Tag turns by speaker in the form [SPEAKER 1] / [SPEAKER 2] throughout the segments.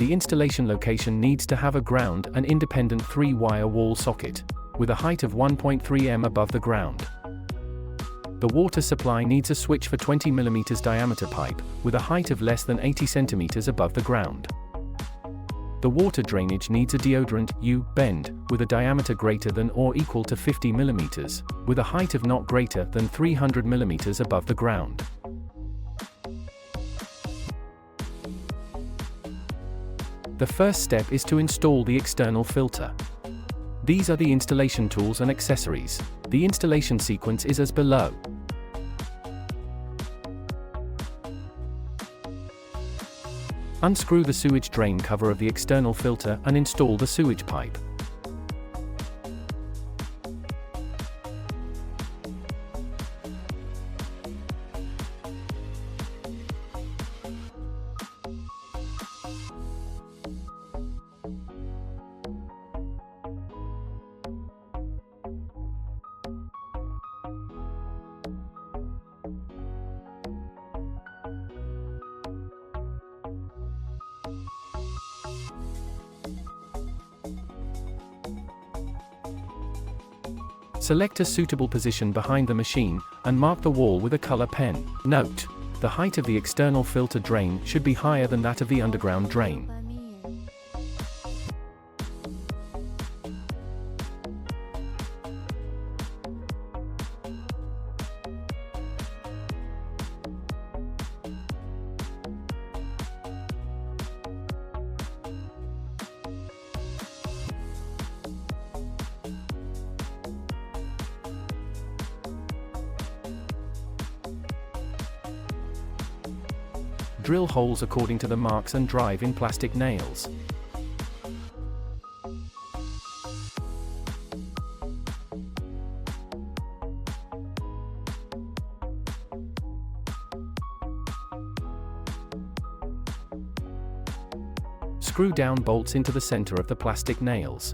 [SPEAKER 1] The installation location needs to have a ground and independent 3-wire wall socket, with a height of 1.3 m above the ground. The water supply needs a switch for 20 mm diameter pipe, with a height of less than 80 cm above the ground. The water drainage needs a deodorant U-bend, with a diameter greater than or equal to 50 mm, with a height of not greater than 300 mm above the ground. The first step is to install the external filter. These are the installation tools and accessories. The installation sequence is as below. Unscrew the sewage drain cover of the external filter and install the sewage pipe. Select a suitable position behind the machine, and mark the wall with a color pen. Note: the height of the external filter drain should be higher than that of the underground drain. Drill holes according to the marks and drive in plastic nails. Screw down bolts into the center of the plastic nails.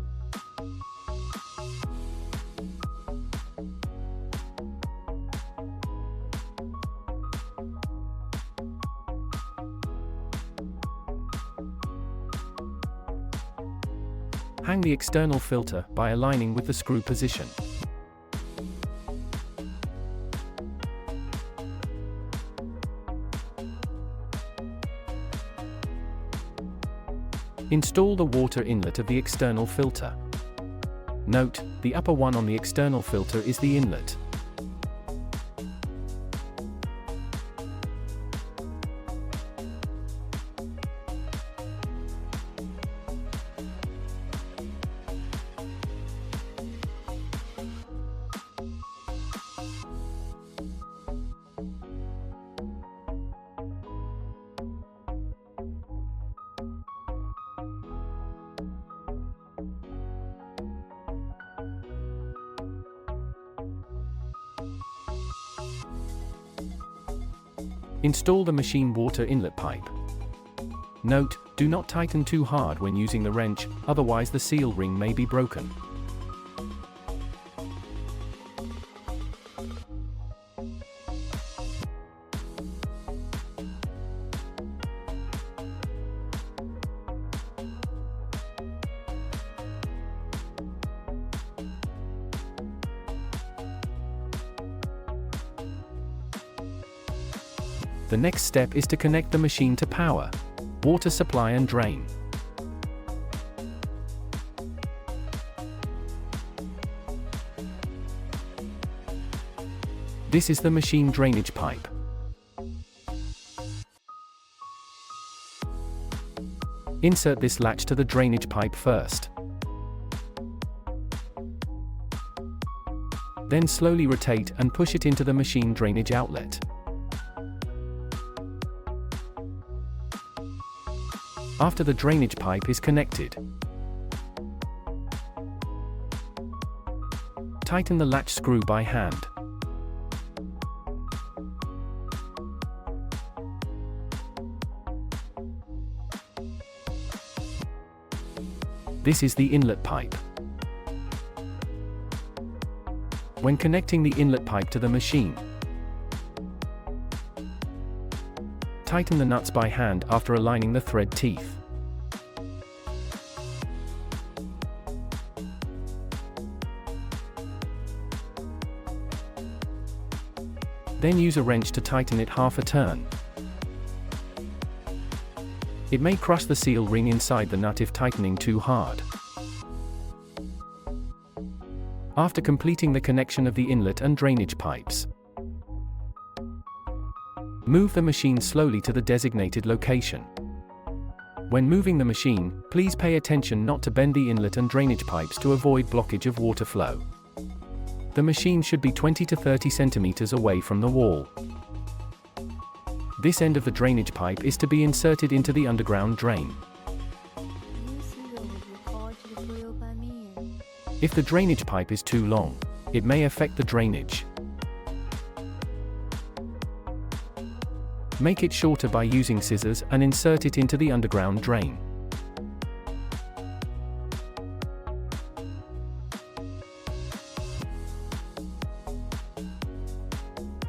[SPEAKER 1] Hang the external filter by aligning with the screw position. Install the water inlet of the external filter. Note: the upper one on the external filter is the inlet. Install the machine water inlet pipe. Note: do not tighten too hard when using the wrench, otherwise the seal ring may be broken. The next step is to connect the machine to power, water supply and drain. This is the machine drainage pipe. Insert this latch to the drainage pipe first. Then slowly rotate and push it into the machine drainage outlet. After the drainage pipe is connected, tighten the latch screw by hand. This is the inlet pipe. When connecting the inlet pipe to the machine, tighten the nuts by hand after aligning the thread teeth. Then use a wrench to tighten it half a turn. It may crush the seal ring inside the nut if tightening too hard. After completing the connection of the inlet and drainage pipes, move the machine slowly to the designated location. When moving the machine, please pay attention not to bend the inlet and drainage pipes to avoid blockage of water flow. The machine should be 20 to 30 centimeters away from the wall. This end of the drainage pipe is to be inserted into the underground drain. If the drainage pipe is too long, it may affect the drainage. Make it shorter by using scissors and insert it into the underground drain.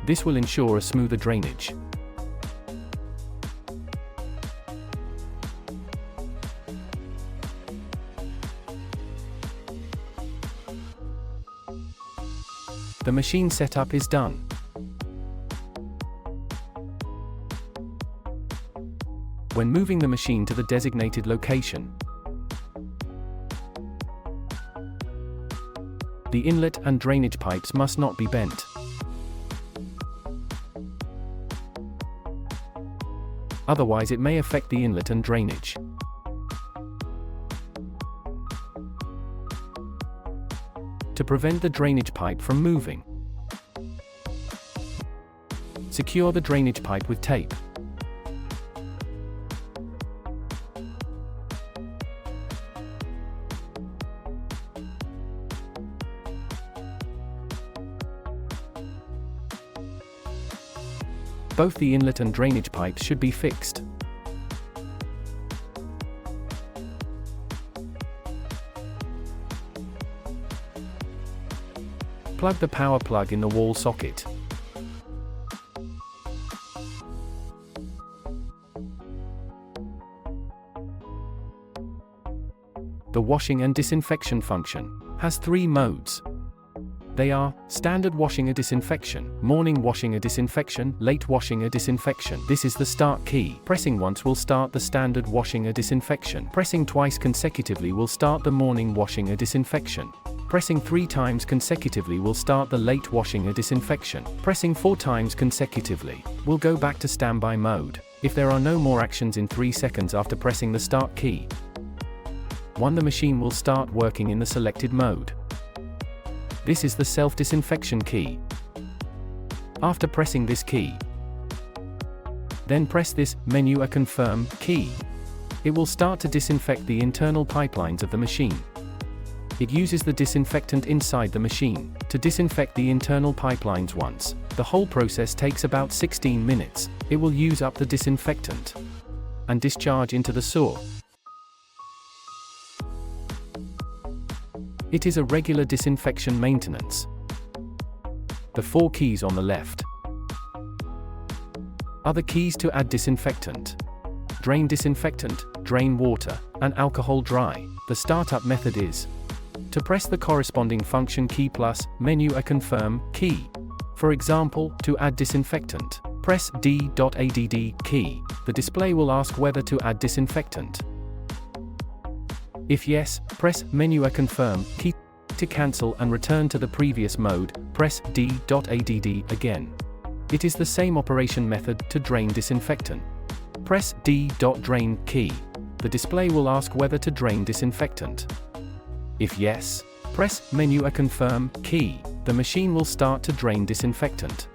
[SPEAKER 1] This will ensure a smoother drainage. The machine setup is done. When moving the machine to the designated location, the inlet and drainage pipes must not be bent. Otherwise it may affect the inlet and drainage. To prevent the drainage pipe from moving, secure the drainage pipe with tape. Both the inlet and drainage pipes should be fixed. Plug the power plug in the wall socket. The washing and disinfection function has 3 modes. They are standard washing or disinfection, morning washing or disinfection, late washing or disinfection. This is the start key. Pressing once will start the standard washing or disinfection. Pressing twice consecutively will start the morning washing or disinfection. Pressing 3 times consecutively will start the late washing or disinfection. Pressing 4 times consecutively will go back to standby mode, if there are no more actions in 3 seconds after pressing the start key. The machine will start working in the selected mode. This is the self-disinfection key. After pressing this key, then press this menu a confirm key. It will start to disinfect the internal pipelines of the machine. It uses the disinfectant inside the machine to disinfect the internal pipelines once. The whole process takes about 16 minutes. It will use up the disinfectant and discharge into the sewer. It is a regular disinfection maintenance. The 4 keys on the left are the keys to add disinfectant: drain disinfectant, drain water, and alcohol dry. The startup method is to press the corresponding function key plus menu a confirm key. For example, to add disinfectant, press D.add key. The display will ask whether to add disinfectant. If yes, press menu a confirm key. To cancel and return to the previous mode, press D.add again. It is the same operation method to drain disinfectant. Press D.drain key. The display will ask whether to drain disinfectant. If yes, press menu a confirm key. The machine will start to drain disinfectant.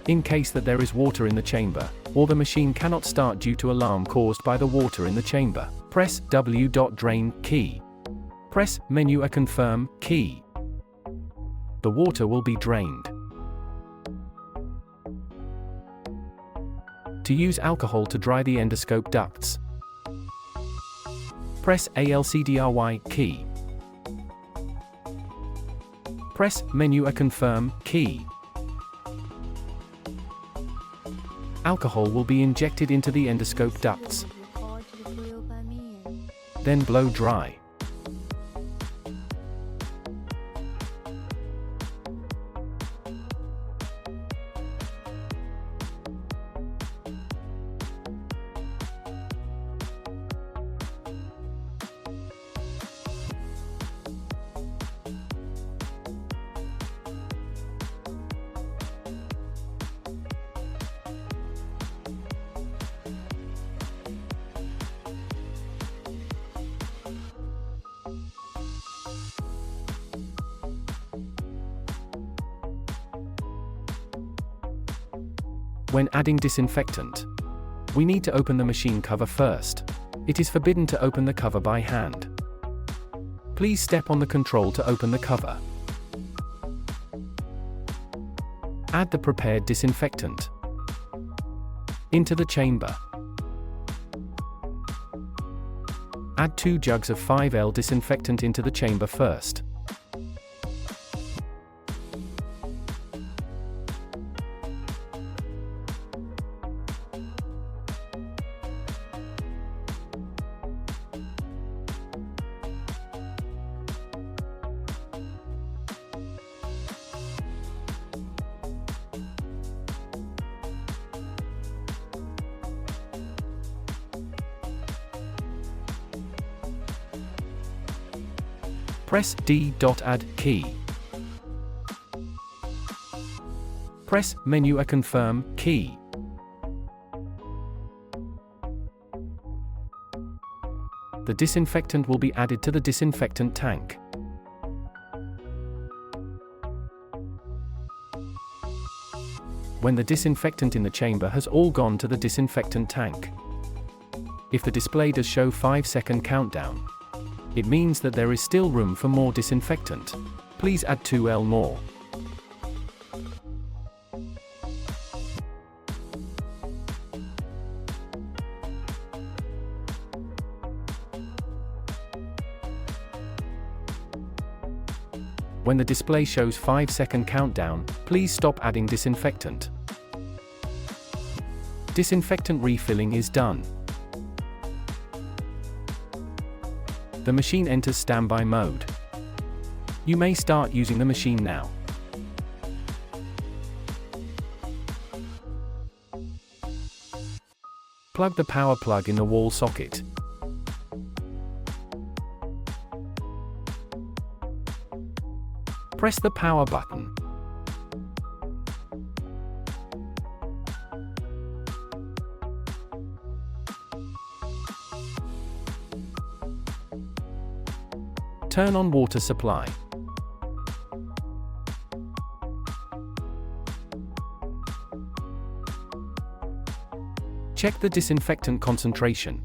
[SPEAKER 1] In case that there is water in the chamber, or the machine cannot start due to alarm caused by the water in the chamber, press W.drain key. Press menu a confirm key. The water will be drained. To use alcohol to dry the endoscope ducts, press ALCDRY key. Press menu a confirm key. Alcohol will be injected into the endoscope ducts. Then blow dry. When adding disinfectant, we need to open the machine cover first. It is forbidden to open the cover by hand. Please step on the control to open the cover. Add the prepared disinfectant into the chamber. Add 2 jugs of 5L disinfectant into the chamber first. Press D. Add key. Press menu a confirm key. The disinfectant will be added to the disinfectant tank. When the disinfectant in the chamber has all gone to the disinfectant tank. If the display does show 5-second countdown, it means that there is still room for more disinfectant. Please add 2L more. When the display shows 5-second countdown, please stop adding disinfectant. Disinfectant refilling is done. The machine enters standby mode. You may start using the machine now. Plug the power plug in the wall socket. Press the power button. Turn on water supply. Check the disinfectant concentration.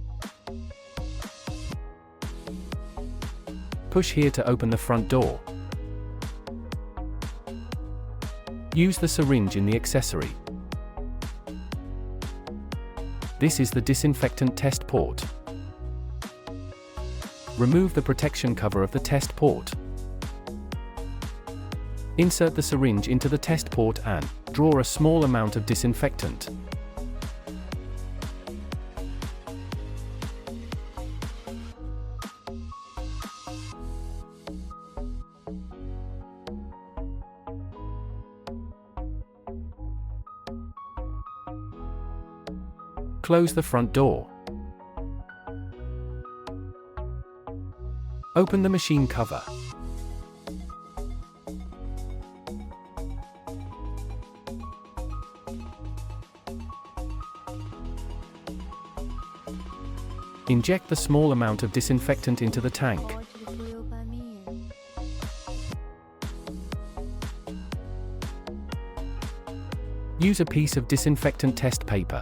[SPEAKER 1] Push here to open the front door. Use the syringe in the accessory. This is the disinfectant test port. Remove the protection cover of the test port. Insert the syringe into the test port and draw a small amount of disinfectant. Close the front door. Open the machine cover. Inject the small amount of disinfectant into the tank. Use a piece of disinfectant test paper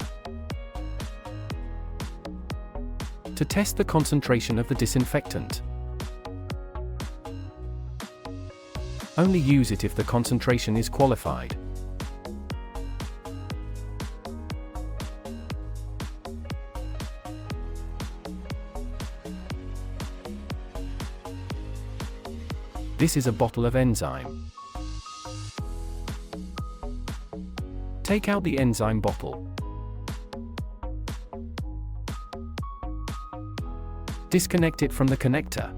[SPEAKER 1] to test the concentration of the disinfectant. Only use it if the concentration is qualified. This is a bottle of enzyme. Take out the enzyme bottle. Disconnect it from the connector.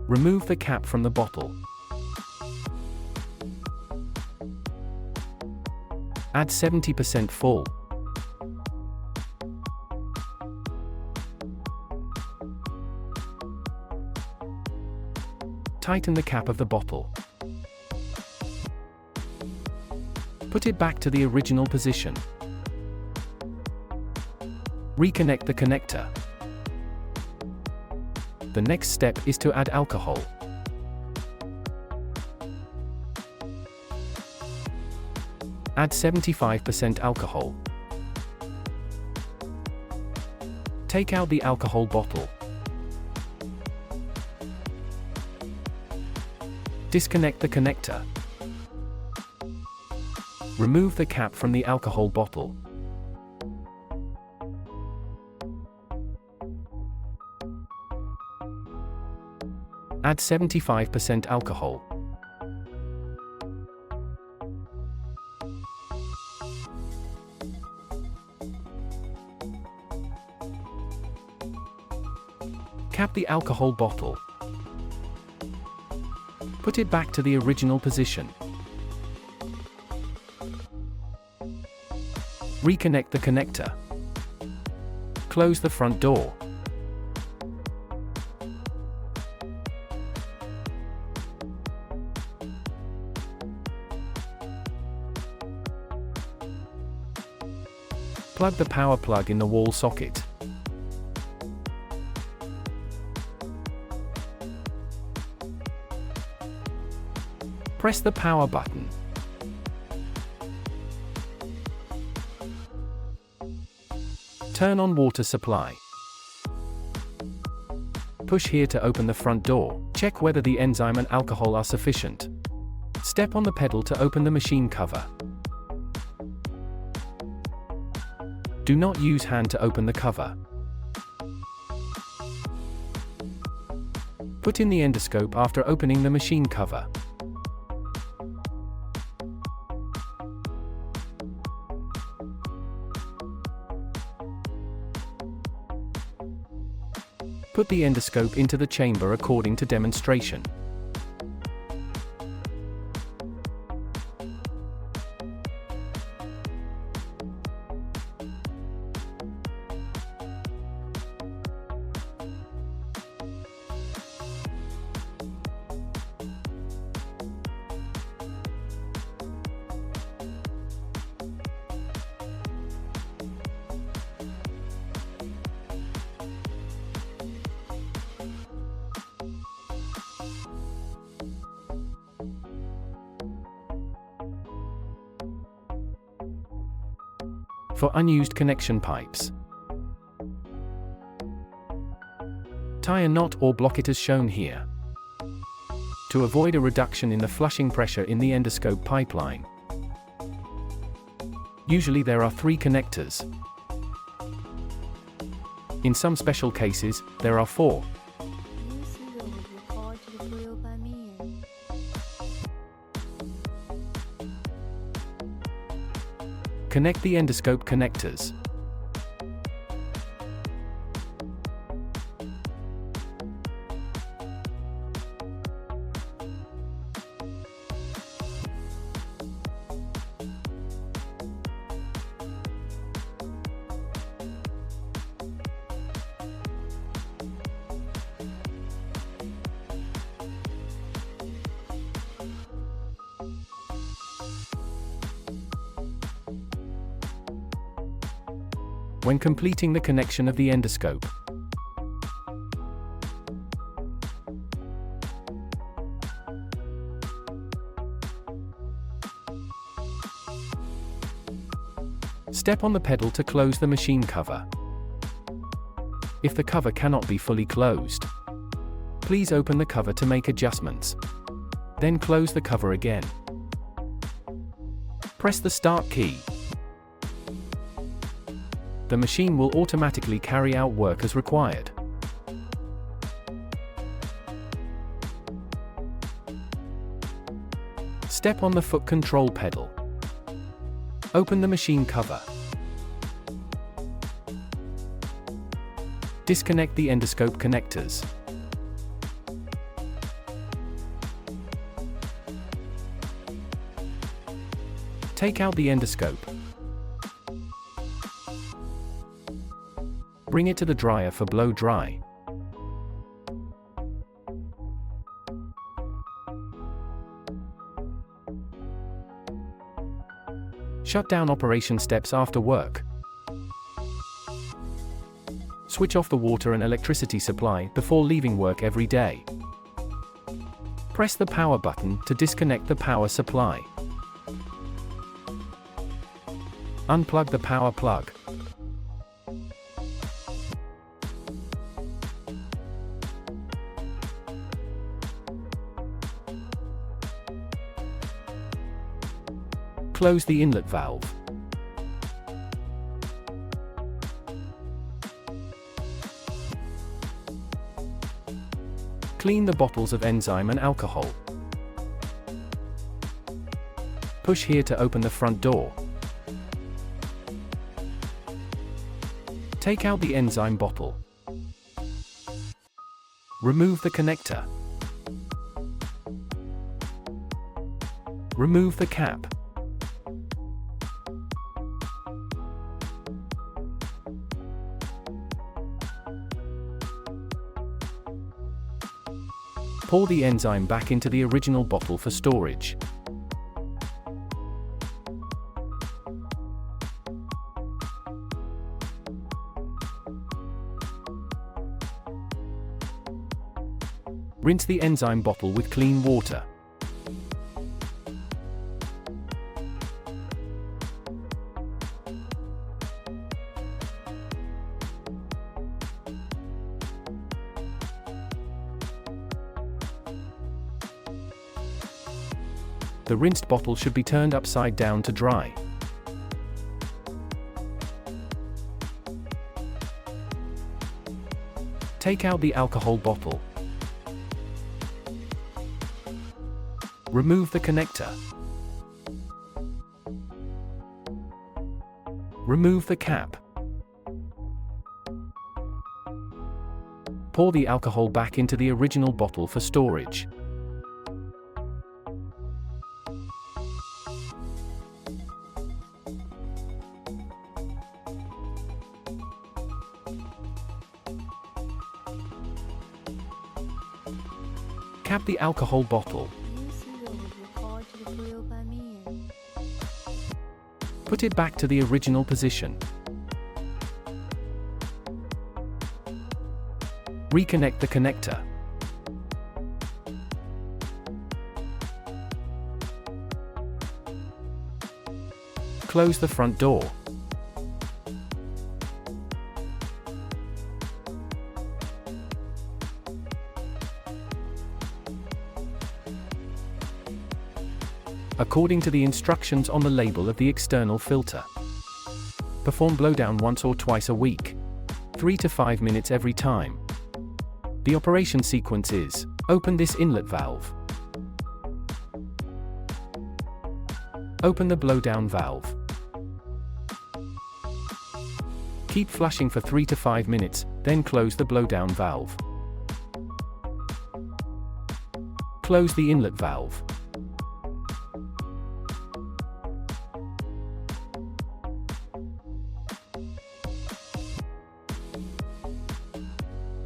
[SPEAKER 1] Remove the cap from the bottle. Add 70% full. Tighten the cap of the bottle. Put it back to the original position. Reconnect the connector. The next step is to add alcohol. Add 75% alcohol. Take out the alcohol bottle. Disconnect the connector. Remove the cap from the alcohol bottle. Add 75% alcohol. Cap the alcohol bottle. Put it back to the original position. Reconnect the connector. Close the front door. Plug the power plug in the wall socket. Press the power button. Turn on water supply. Push here to open the front door. Check whether the enzyme and alcohol are sufficient. Step on the pedal to open the machine cover. Do not use hand to open the cover. Put in the endoscope after opening the machine cover. Put the endoscope into the chamber according to demonstration. For unused connection pipes, tie a knot or block it as shown here. To avoid a reduction in the flushing pressure in the endoscope pipeline. Usually there are 3 connectors. In some special cases, there are 4. Connect the endoscope connectors. When completing the connection of the endoscope, step on the pedal to close the machine cover. If the cover cannot be fully closed, please open the cover to make adjustments. Then close the cover again. Press the start key. The machine will automatically carry out work as required. Step on the foot control pedal. Open the machine cover. Disconnect the endoscope connectors. Take out the endoscope. Bring it to the dryer for blow dry. Shut down operation steps after work. Switch off the water and electricity supply before leaving work every day. Press the power button to disconnect the power supply. Unplug the power plug. Close the inlet valve. Clean the bottles of enzyme and alcohol. Push here to open the front door. Take out the enzyme bottle. Remove the connector. Remove the cap. Pour the enzyme back into the original bottle for storage. Rinse the enzyme bottle with clean water. The rinsed bottle should be turned upside down to dry. Take out the alcohol bottle. Remove the connector. Remove the cap. Pour the alcohol back into the original bottle for storage. Cap the alcohol bottle. Put it back to the original position. Reconnect the connector. Close the front door. According to the instructions on the label of the external filter. Perform blowdown once or twice a week. 3 to 5 minutes every time. The operation sequence is: open this inlet valve. Open the blowdown valve. Keep flushing for 3 to 5 minutes, then close the blowdown valve. Close the inlet valve.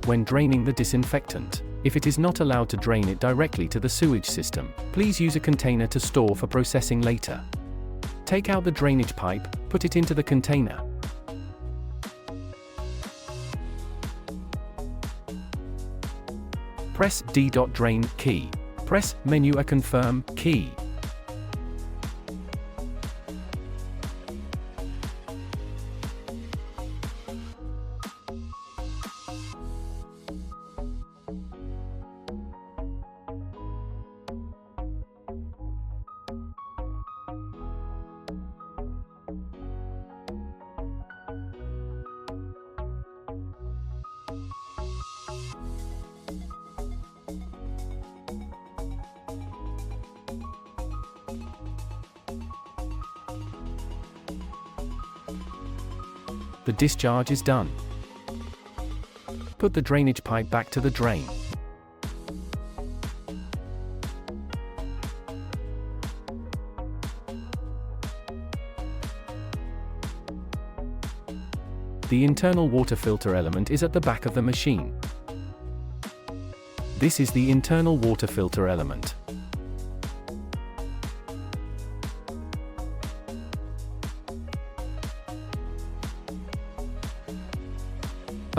[SPEAKER 1] When draining the disinfectant, if it is not allowed to drain it directly to the sewage system, please use a container to store for processing later. Take out the drainage pipe, put it into the container. Press D.Drain key. Press Menu A Confirm key. The discharge is done. Put the drainage pipe back to the drain. The internal water filter element is at the back of the machine. This is the internal water filter element.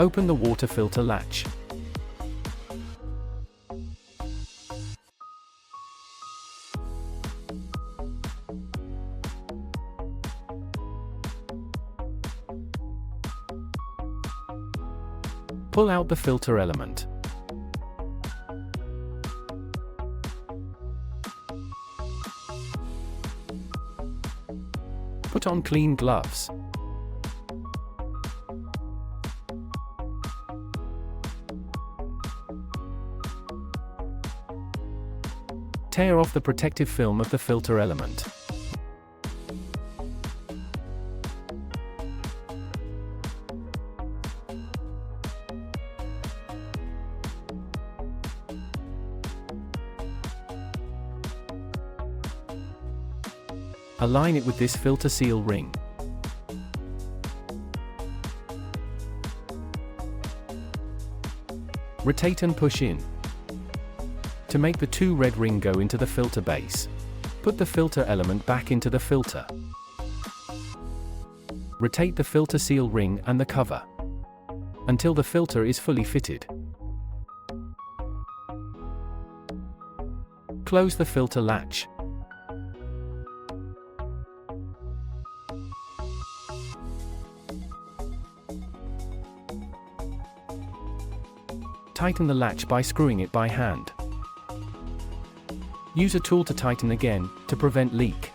[SPEAKER 1] Open the water filter latch. Pull out the filter element. Put on clean gloves. Tear off the protective film of the filter element. Align it with this filter seal ring. Rotate and push in. To make the two red ring go into the filter base, put the filter element back into the filter. Rotate the filter seal ring and the cover until the filter is fully fitted. Close the filter latch. Tighten the latch by screwing it by hand. Use a tool to tighten again, to prevent leak.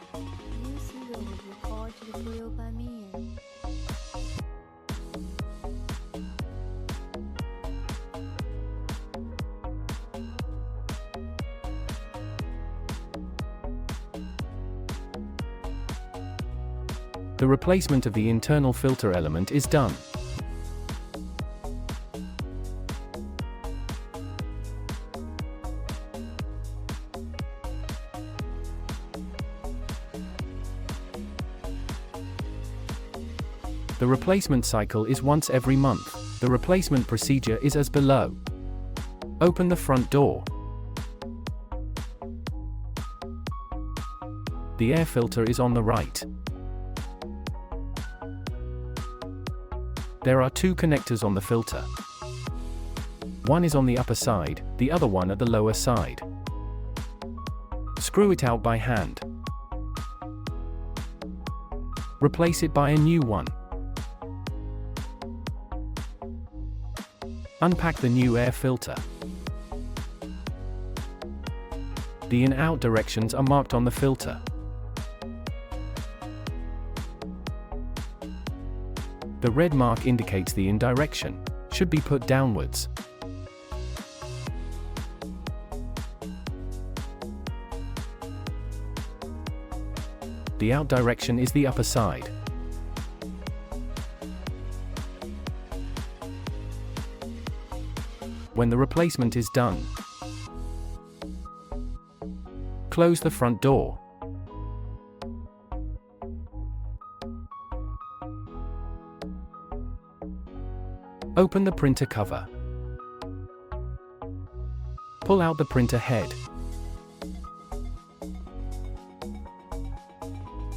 [SPEAKER 1] The replacement of the internal filter element is done. The replacement cycle is once every month. The replacement procedure is as below. Open the front door. The air filter is on the right. There are two connectors on the filter. One is on the upper side, the other one at the lower side. Screw it out by hand. Replace it by a new one. Unpack the new air filter. The in-out directions are marked on the filter. The red mark indicates the in direction, should be put downwards. The out direction is the upper side. When the replacement is done, close the front door. Open the printer cover. Pull out the printer head.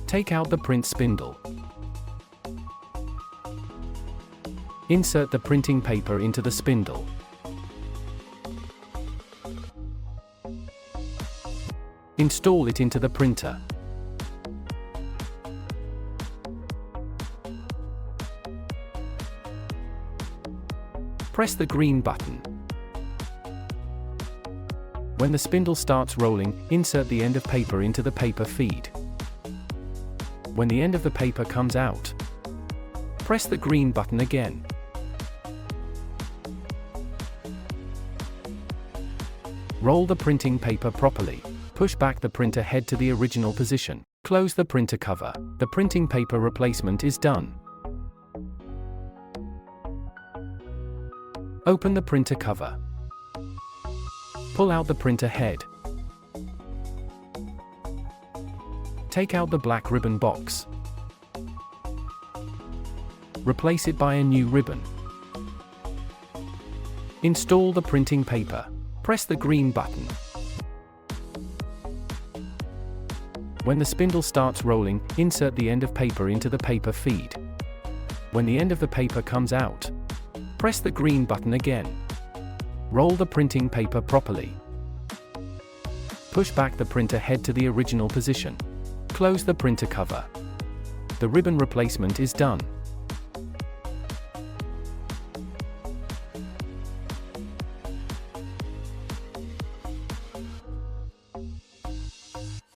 [SPEAKER 1] Take out the print spindle. Insert the printing paper into the spindle. Install it into the printer. Press the green button. When the spindle starts rolling, insert the end of paper into the paper feed. When the end of the paper comes out, press the green button again. Roll the printing paper properly. Push back the printer head to the original position. Close the printer cover. The printing paper replacement is done. Open the printer cover. Pull out the printer head. Take out the black ribbon box. Replace it by a new ribbon. Install the printing paper. Press the green button. When the spindle starts rolling, insert the end of paper into the paper feed. When the end of the paper comes out, press the green button again. Roll the printing paper properly. Push back the printer head to the original position. Close the printer cover. The ribbon replacement is done.